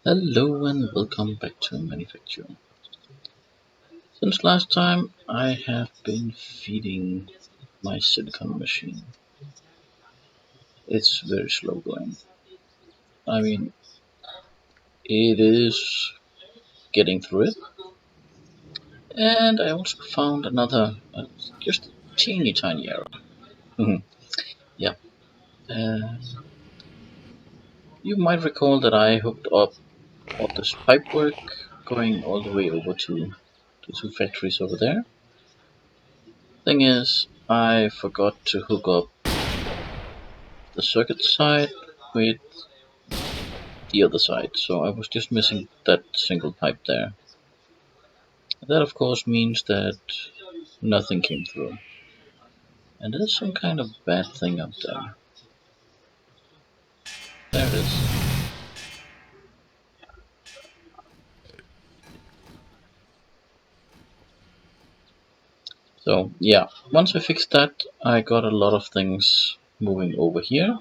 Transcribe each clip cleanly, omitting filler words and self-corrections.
Hello and welcome back to Manufactio. Since last time, I have been feeding my silicon machine. It's very slow going. I mean, it is getting through it. And I also found another, just teeny tiny error. Mhm. Yeah. Uh, you might recall that I hooked up all this pipework going all the way over to the two factories over there. Thing is, I forgot to hook up the circuit side with the other side, so I was just missing that single pipe there. That of course means that nothing came through, and there's some kind of bad thing up there. There it is. So yeah, once I fixed that, I got a lot of things moving over here.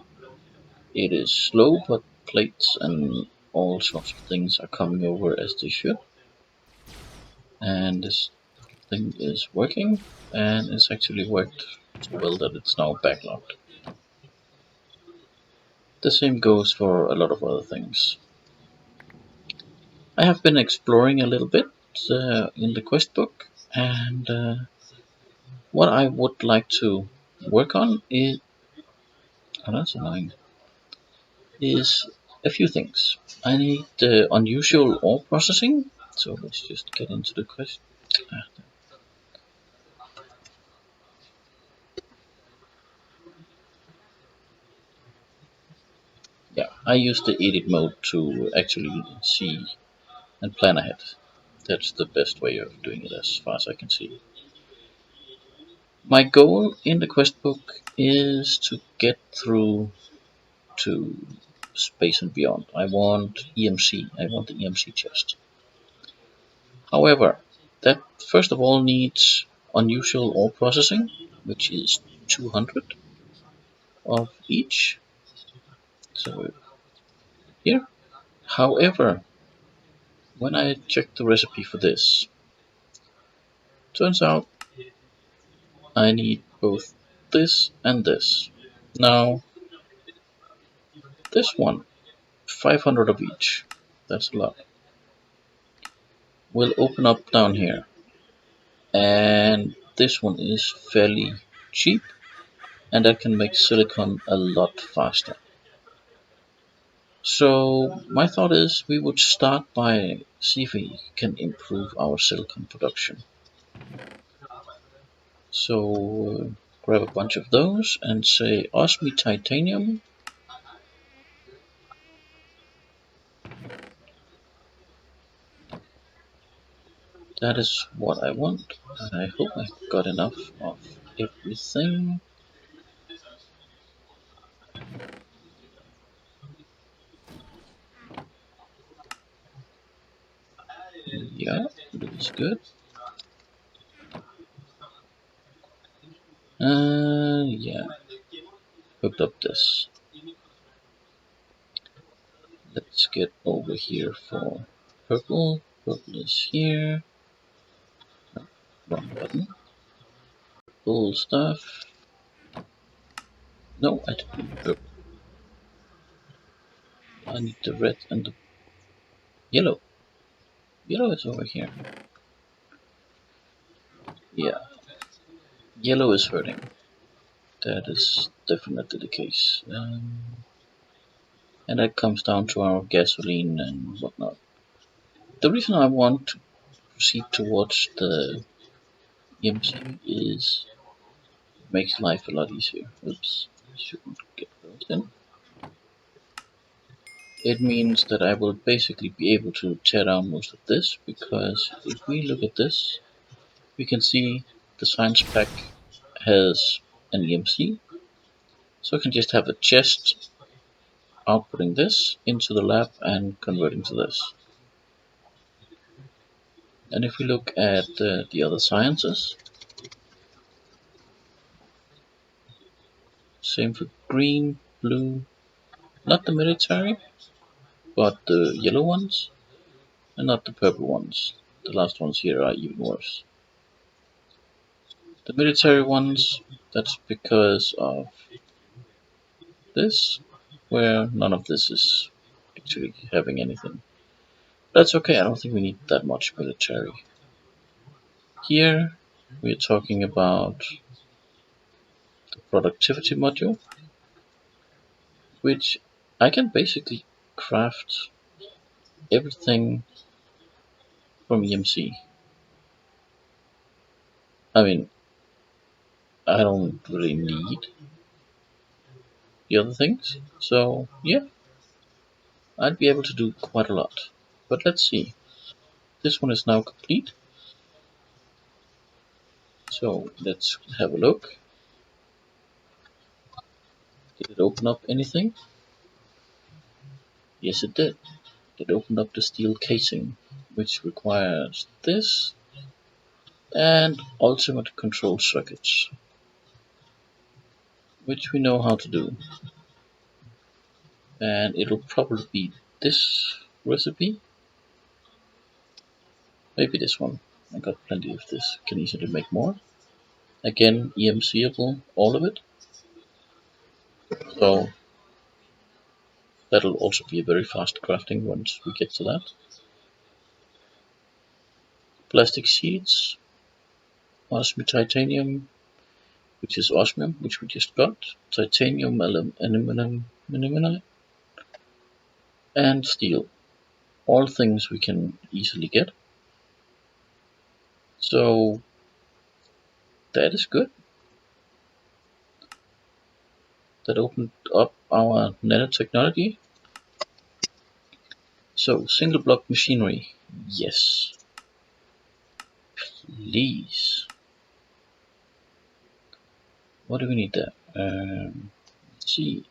It is slow, but plates and all sorts of things are coming over as they should, and this thing is working, and it's actually worked so well that it's now backlogged. The same goes for a lot of other things. I have been exploring a little bit in the quest book, and what I would like to work on is, oh, that's annoying, is a few things. I need unusual ore processing, so let's just get into the quest. Ah, yeah, I use the edit mode to actually see and plan ahead. That's the best way of doing it as far as I can see. My goal in the quest book is to get through to space and beyond. I want EMC. I want the EMC chest. However, that first of all needs unusual ore processing, which is 200 of each. So here. However, when I checked the recipe for this, turns out I need both this and this. Now, this one, 500 of each. That's a lot. Will open up down here. And this one is fairly cheap, and that can make silicon a lot faster. So my thought is we would start by see if we can improve our silicon production. So grab a bunch of those and say osmi titanium. That is what I want, and I hope I got enough of everything. Yeah, looks good. Yeah, hooked up this. Let's get over here for purple. Purple is here. Wrong button. Purple stuff. No, I don't need purple. I need the red and the yellow. Yellow is over here. Yeah, yellow is hurting. That is definitely the case. And that comes down to our gasoline and whatnot. The reason I want to proceed towards the EMC is it makes life a lot easier. Oops, shouldn't get those in. It means that I will basically be able to tear down most of this, because if we look at this, we can see the science pack has an EMC, so I can just have a chest outputting this into the lab and converting to this. And if we look at the other sciences, same for green, blue, not the military, but the yellow ones and not the purple ones. The last ones here are even worse. The military ones, that's because of this, where none of this is actually having anything. That's okay, I don't think we need that much military. Here, we're talking about the productivity module, which I can basically craft everything from EMC. I mean, I don't really need the other things, so yeah, I'd be able to do quite a lot. But let's see. This one is now complete, so let's have a look. Did it open up anything? Yes, it did. It opened up the steel casing, which requires this and ultimate control circuits, which we know how to do. And it'll probably be this recipe, maybe this one. I got plenty of this, can easily make more. Again, EMCable, all of it. So that'll also be a very fast crafting once we get to that. Plastic sheets, osmium titanium, which is osmium, which we just got, titanium, aluminum, and steel. All things we can easily get. So that is good. That opened up our nanotechnology. So single block machinery, yes, please. What do we need there? Let's see.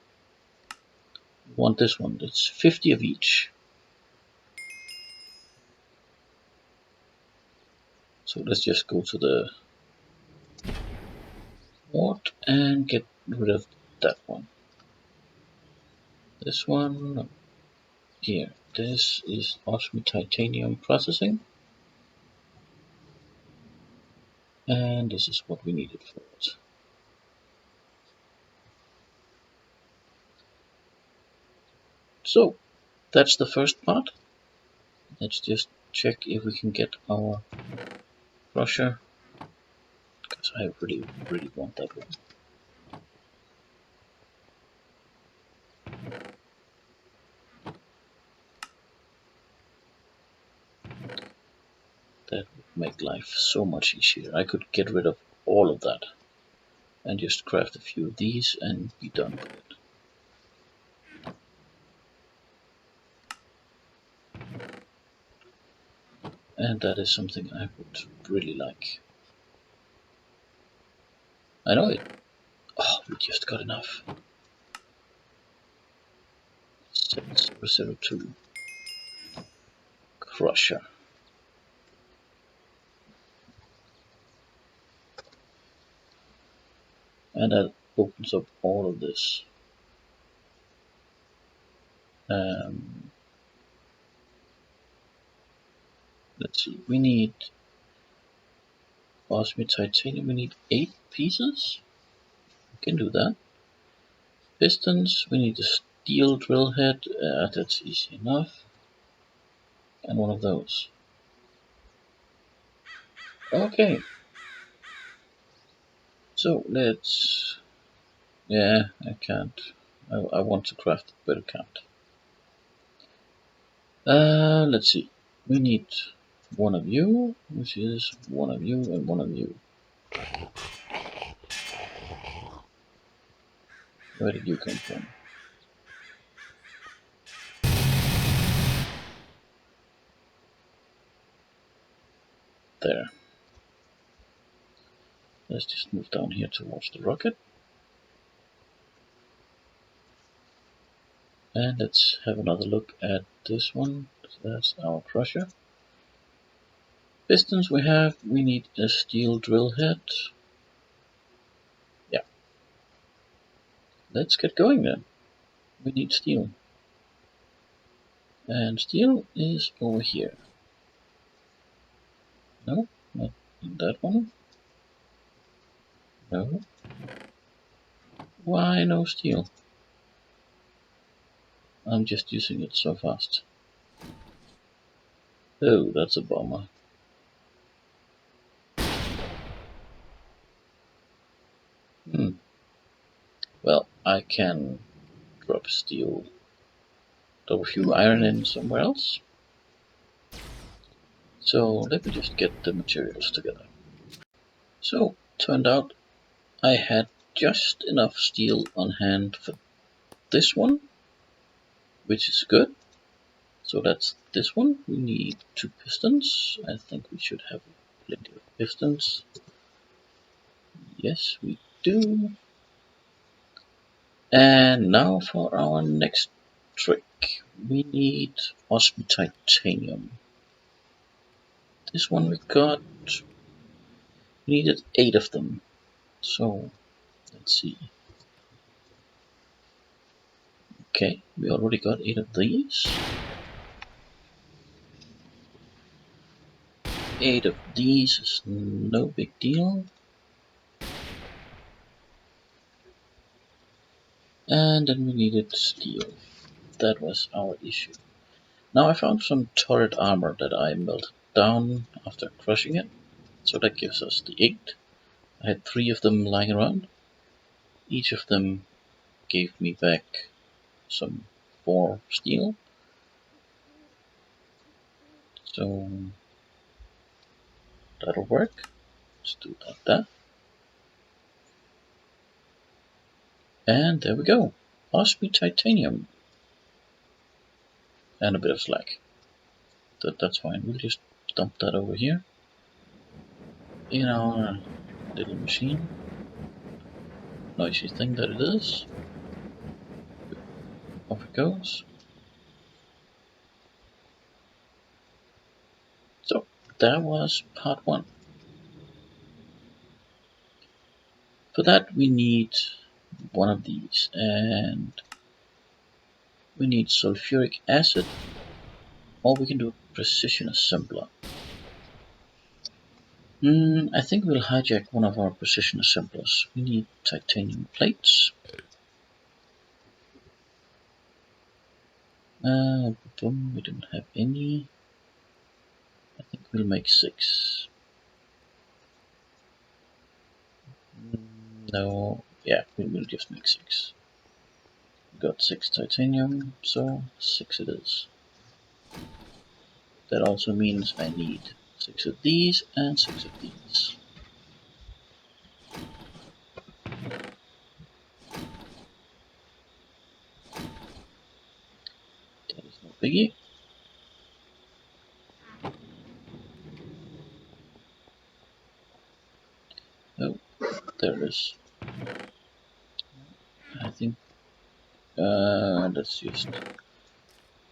We want this one. It's 50 of each. So let's just go to the port and get rid of that one. This one here. This is osmium titanium processing. And this is what we needed for it. So that's the first part. Let's just check if we can get our crusher, because I really want that one. That would make life so much easier. I could get rid of all of that and just craft a few of these and be done with it. And that is something I would really like. I know it. Oh, we just got enough. 7002 crusher. And that opens up all of this. Um, let's see, we need osmium titanium, we need 8 pieces. We can do that. Pistons, we need a steel drill head, that's easy enough. And one of those. Okay. So let's. Yeah, I can't. I want to craft it, but I can't. Let's see. We need one of you, which is one of you and one of you. Where did you come from? There. Let's just move down here towards the rocket. And let's have another look at this one. That's our crusher. Pistons we need a steel drill head. Yeah. Let's get going then. We need steel. And steel is over here. No, not that one. No. Why no steel? I'm just using it so fast. Oh, that's a bummer. Well, I can drop steel, drop a few iron in somewhere else. So let me just get the materials together. So, turned out I had just enough steel on hand for this one, which is good. So that's this one. We need 2 pistons. I think we should have plenty of pistons. Yes, we do. And now for our next trick. We need osmi titanium. This one we got. We needed 8 of them. So let's see. Okay, we already got 8 of these. 8 of these is no big deal. And then we needed steel. That was our issue. Now I found some turret armor that I melted down after crushing it. So that gives us the 8. I had 3 of them lying around. Each of them gave me back some 4 steel. So that'll work. Let's do it like that. And there we go. Osmi titanium. And a bit of slag. That's fine. We'll just dump that over here in our little machine. Noisy thing that it is. Off it goes. So that was part 1. For that we need one of these, and we need sulfuric acid, or we can do a precision assembler. I think we'll hijack one of our precision assemblers. We need titanium plates. We don't have any. I think we'll make 6. No, yeah, we will just make 6. We got 6 titanium, so 6 it is. That also means I need 6 of these and 6 of these. That is no biggie. Oh, there it is. I think let's just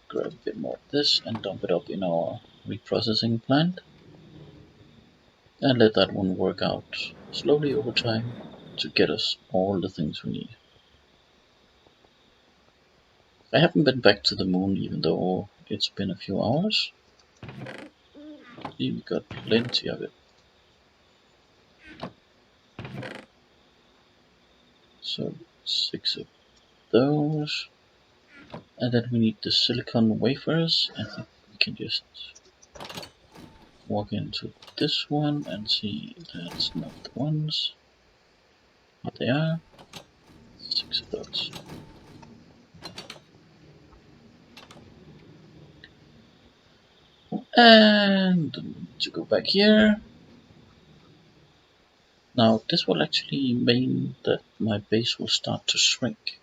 grab a bit more of this and dump it up in our reprocessing plant and let that one work out slowly over time to get us all the things we need. I haven't been back to the moon even though it's been a few hours. See, we got plenty of it. So 6 of those. And then we need the silicon wafers. I think we can just walk into this one and see that's not the ones. Here they are. 6 of those. And to go back here. Now this will actually mean that my base will start to shrink.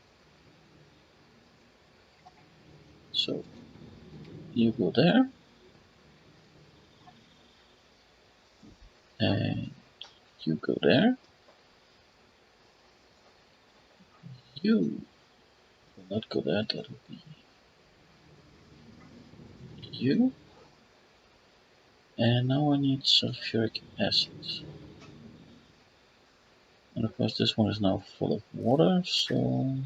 So you go there. And you go there. You will not go there, that will be you. And now I need sulfuric acid. And of course this one is now full of water, so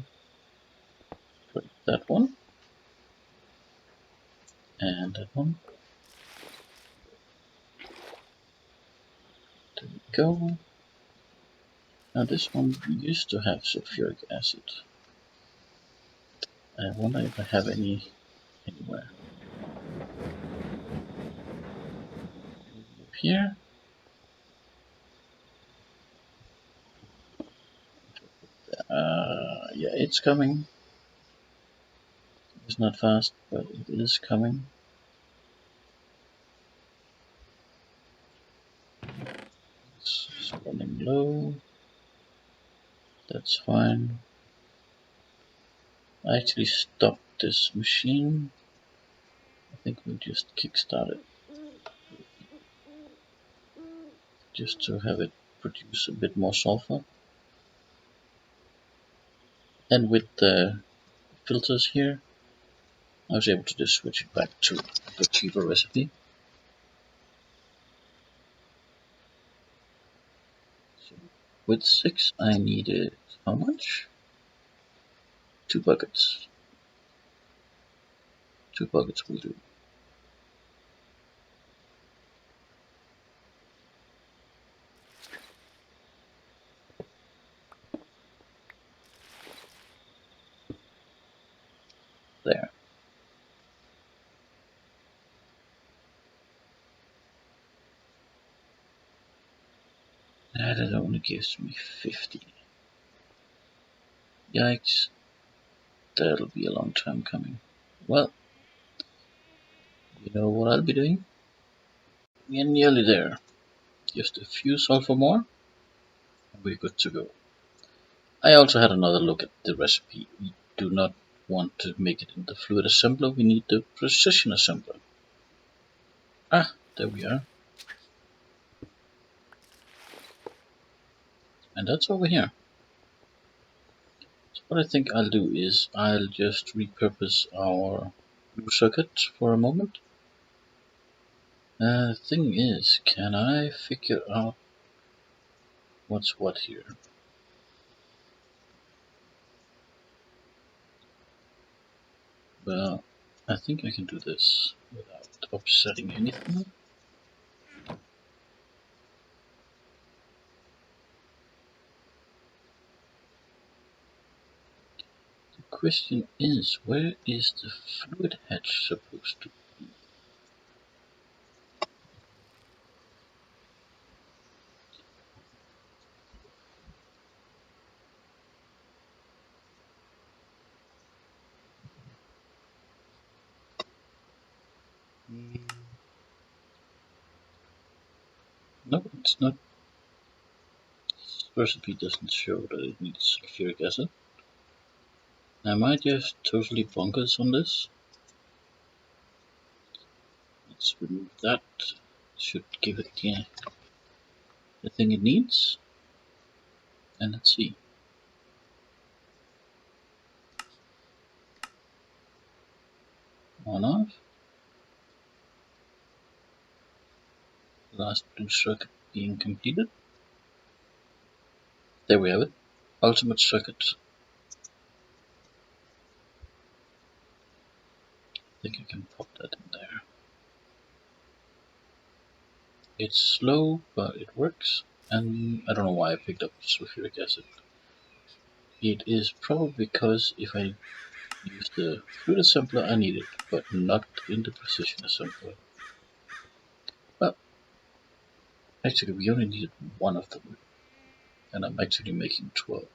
put that one. And that one. There we go. Now this one used to have sulfuric acid. I wonder if I have any anywhere. Maybe up here. Yeah, it's coming. It's not fast, but it is coming. It's running low. That's fine. I actually stopped this machine. I think we'll just kickstart it just to have it produce a bit more sulfur. And with the filters here, I was able to just switch it back to the cheaper recipe. So with 6 I needed how much? 2 buckets. 2 buckets will do. There. That only gives me 50. Yikes. That'll be a long time coming. Well, you know what I'll be doing? We're nearly there. Just a few sulfur more, and we're good to go. I also had another look at the recipe. We do not want to make it in the fluid assembler, we need the precision assembler. Ah, there we are. And that's over here. So what I think I'll do is I'll just repurpose our blue circuit for a moment. The thing is, can I figure out what's what here? Well, I think I can do this without upsetting anything. The question is, where is the fluid hatch supposed to be? No, it's not. This recipe doesn't show that it needs sulfuric acid. Am I just totally bonkers on this? Let's remove that. Should give it the thing it needs. And let's see. On off. Last blue circuit being completed. There we have it. Ultimate circuit. I think I can pop that in there. It's slow, but it works. And I don't know why I picked up sulfuric acid. It is probably because if I use the fluid assembler I need it, but not in the precision assembler. Well, actually we only needed one of them, and I'm actually making 12.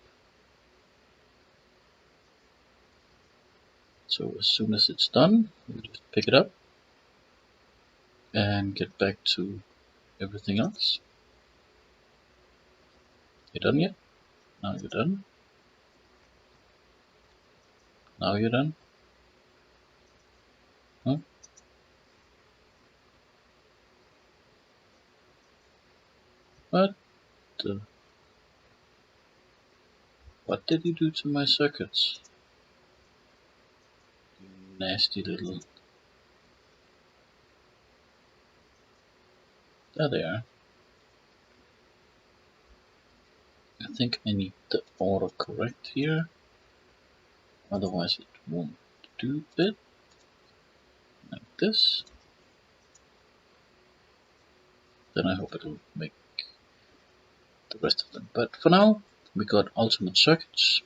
So as soon as it's done, we'll just pick it up and get back to everything else. You done yet? Now you're done. Now you're done. Huh? What the? What did you do to my circuits? You nasty little... There they are. I think I need the order correct here. Otherwise it won't do it. like this. Then I hope it'll make the rest of them. But for now, we got ultimate circuits.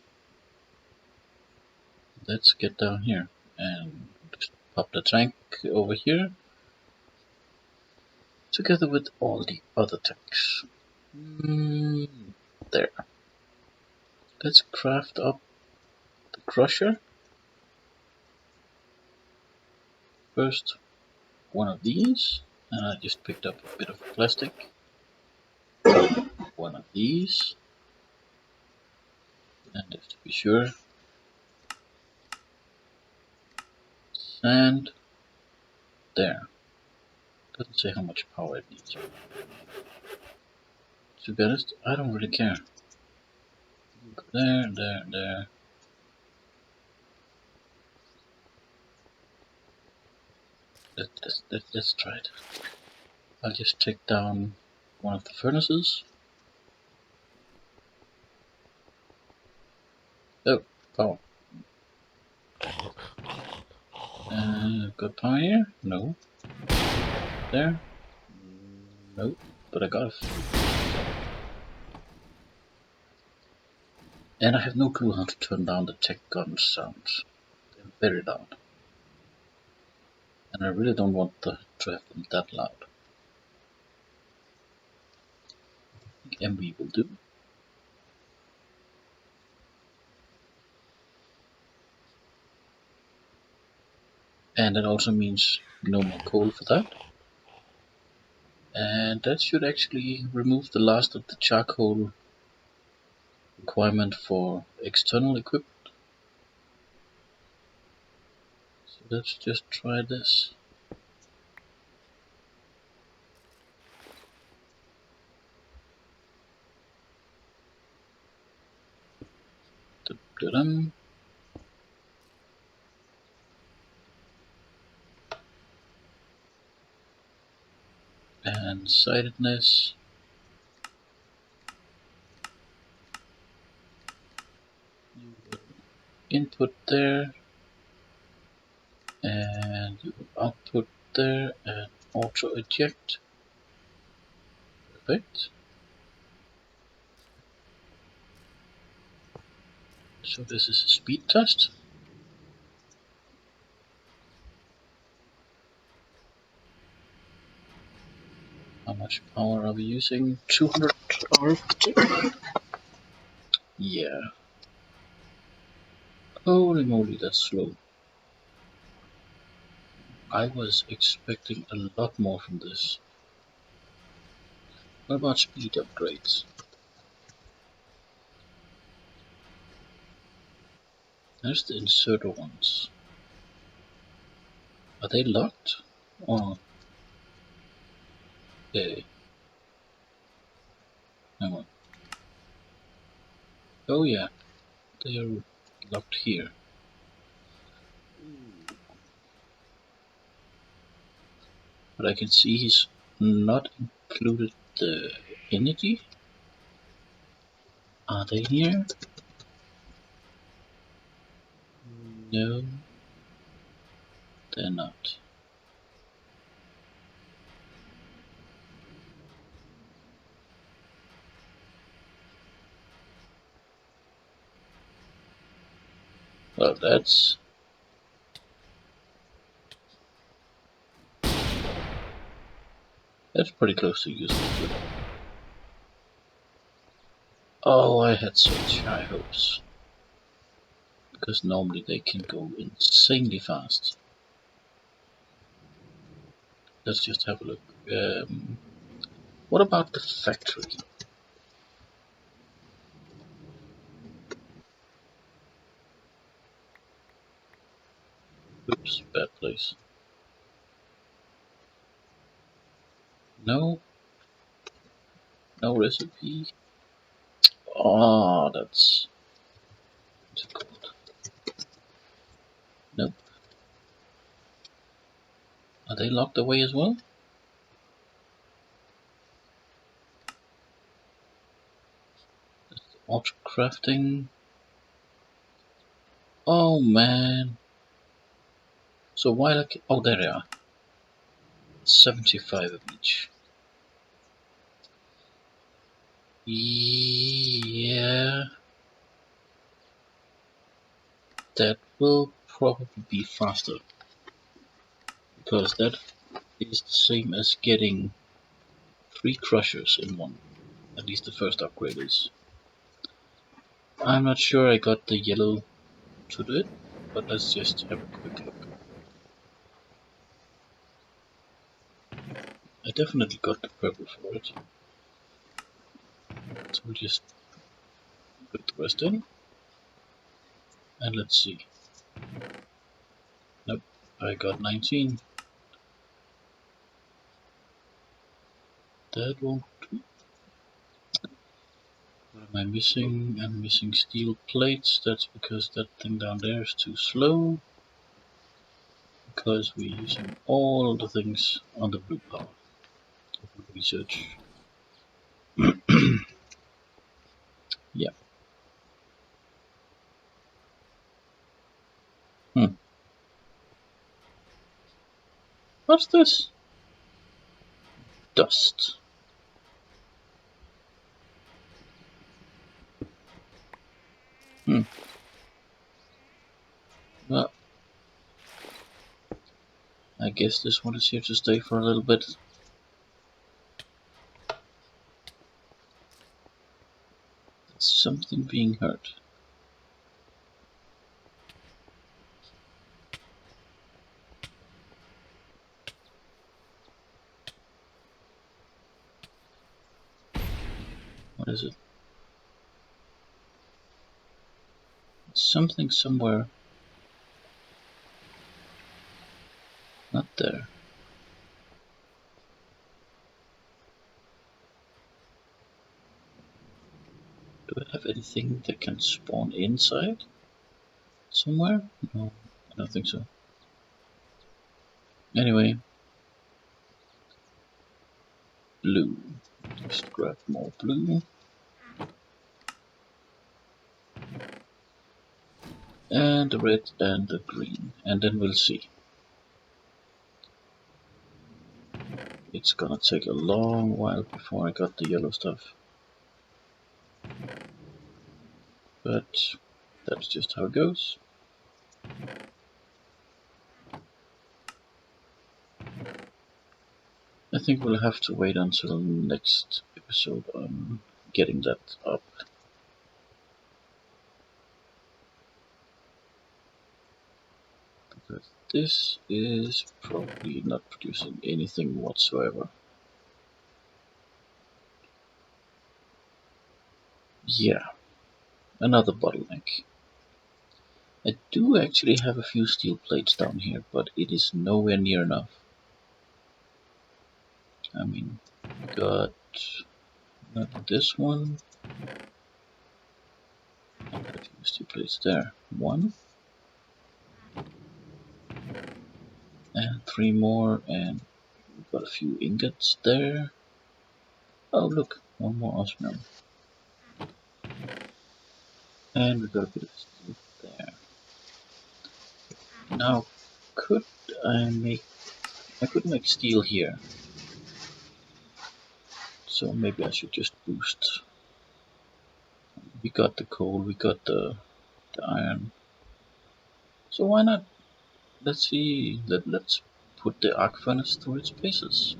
Let's get down here and just pop the tank over here together with all the other tanks. There. Let's craft up the crusher. First, one of these, and I just picked up a bit of plastic. One of these, and just to be sure, and there. Doesn't say how much power it needs. To be honest, I don't really care. There, there, there. Let's try it. I'll just take down one of the furnaces. Oh, power. Got power here? No. There? No. But I got it. And I have no clue how to turn down the tech gun sounds. They're very loud. And I really don't want to have them that loud. I think MB will do. And that also means no more coal for that. And that should actually remove the last of the charcoal requirement for external equipment. So let's just try this. Da-da-dum. And sightedness. You will input there, and you will output there, and auto eject. Perfect. So this is a speed test. How much power are we using? 200 RFT. Yeah. Holy moly, that's slow. I was expecting a lot more from this. What about speed upgrades? There's the inserter ones. Are they locked? Oh, okay. Hang on. Oh yeah, they are locked here. But I can see he's not included the energy. Are they here? No, they're not. Well, that's pretty close to useful. Oh, I had such high hopes. Because normally they can go insanely fast. Let's just have a look. What about the factory? Oops, bad place. No, no recipe. Oh, that's difficult. Nope. Are they locked away as well? Auto crafting. Oh man. So while oh, there they are. 75 of each. Yeah, that will probably be faster, because that is the same as getting 3 crushers in one. At least the first upgrade is. I'm not sure I got the yellow to do it, but let's just have a quick look. I definitely got the purple for it. So we'll just put the rest in, and let's see. Nope, I got 19. That won't do. What am I missing? I'm missing steel plates. That's because that thing down there is too slow. Because we're using all the things on the blue power of research. Yeah. Hmm. What's this? Dust. Hmm. Well, I guess this one is here to stay for a little bit. There's something being heard. What is it? Something somewhere. Not there. Do I have anything that can spawn inside? Somewhere? No, I don't think so. Anyway. Blue. Just grab more blue. And the red and the green. And then we'll see. It's gonna take a long while before I got the yellow stuff. But that's just how it goes. I think we'll have to wait until next episode on getting that up. Because this is probably not producing anything whatsoever. Yeah, another bottleneck. I do actually have a few steel plates down here, but it is nowhere near enough. I mean, got not this one. I've got a few steel plates there. 1 and 3 more, and we've got a few ingots there. Oh look, 1 more osmium. And we've got a bit of steel there. Now, could I could make steel here. So maybe I should just boost. We got the coal, we got the iron. So why not? Let's see, let's put the arc furnace through its paces.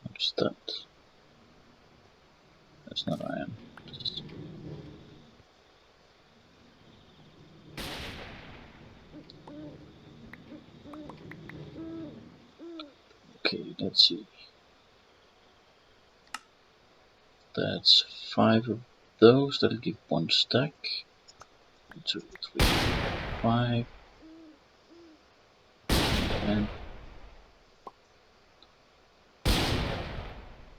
What's that? That's not iron. Okay, let's see. That's 5 of those, that'll give 1 stack. 2, 3, 5. And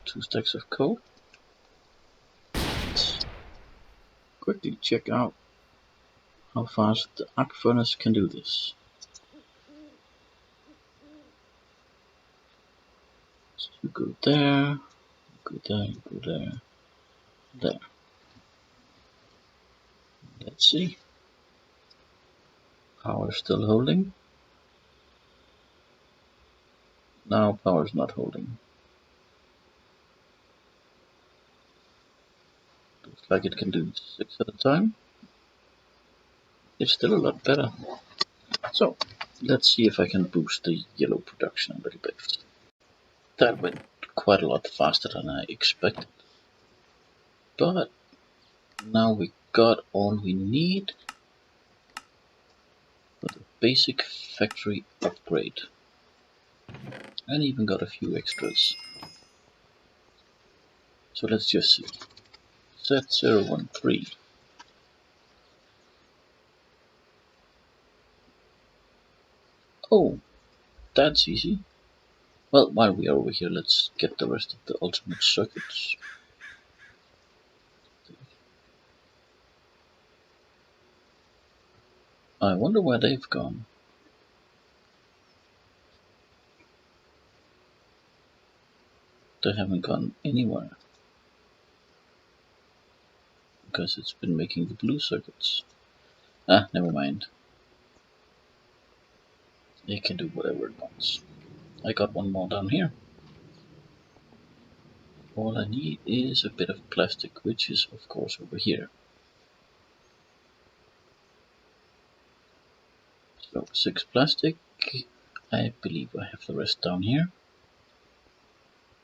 2 stacks of coal. Quickly check out how fast the arc furnace can do this. So you go there, go there, go there, there. Let's see. Power still holding. Now power's not holding. Looks like it can do 6 at a time. It's still a lot better. So, let's see if I can boost the yellow production a little bit. That went quite a lot faster than I expected. But now we got all we need for the basic factory upgrade. And even got a few extras. So let's just see. Z013. Oh, that's easy. Well, while we are over here, let's get the rest of the ultimate circuits. I wonder where they've gone. They haven't gone anywhere. Because it's been making the blue circuits. Ah, never mind. It can do whatever it wants. I got one more down here. All I need is a bit of plastic, which is of course over here. So 6 plastic. I believe I have the rest down here.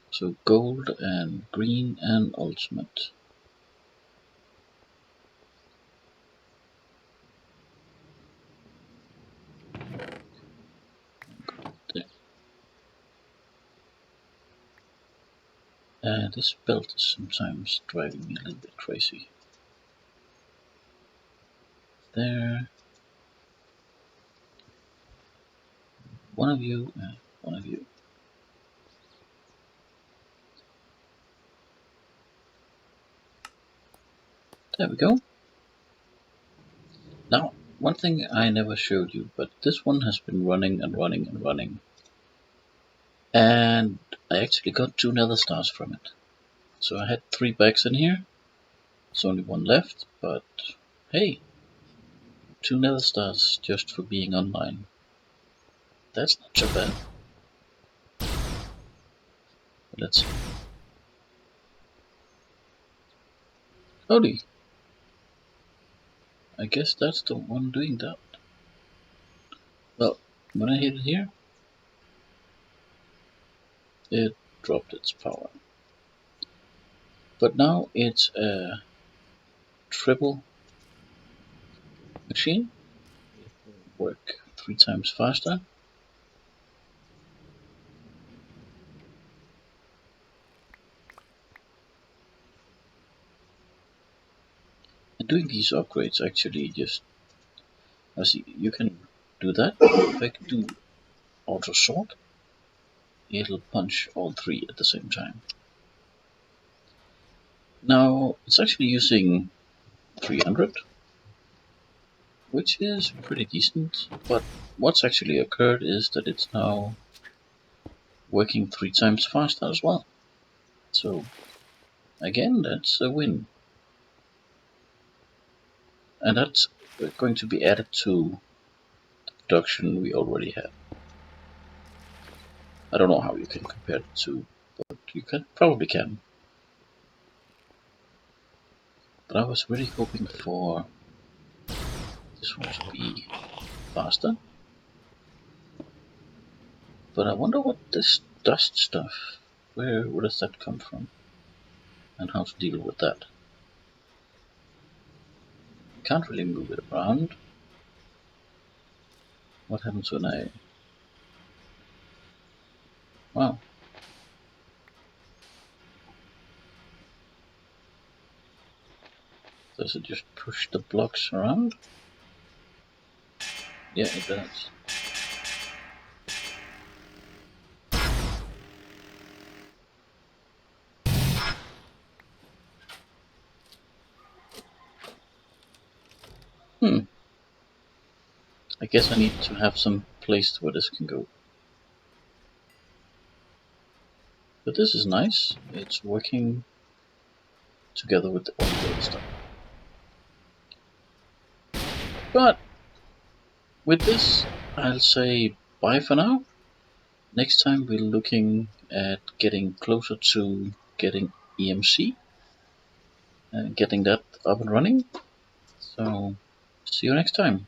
So gold and green and ultimate. There. This belt is sometimes driving me a little bit crazy. There. One of you, one of you. There we go. Now, one thing I never showed you, but this one has been running and running and running. And I actually got 2 nether stars from it. So I had 3 bags in here. There's only 1 left, but hey, 2 nether stars just for being online. That's not so bad. Let's see. Howdy. I guess that's the one doing that. Well, when I hit it here, it dropped its power. But now it's a triple machine. It will work 3 times faster. And doing these upgrades actually just, I see, you can do that. If I can do auto sort, it'll punch all 3 at the same time. Now, it's actually using 300, which is pretty decent, but what's actually occurred is that it's now working 3 times faster as well. So, again, that's a win. And that's going to be added to the production we already have. I don't know how you can compare the two, but you probably can. But I was really hoping for this one to be faster. But I wonder what this dust stuff, where does that come from? And how to deal with that. Can't really move it around. What happens when I... Wow. Does it just push the blocks around? Yeah, it does. I guess I need to have some place where this can go. But this is nice. It's working together with all the other stuff. But with this, I'll say bye for now. Next time we're looking at getting closer to getting EMC and getting that up and running. So see you next time.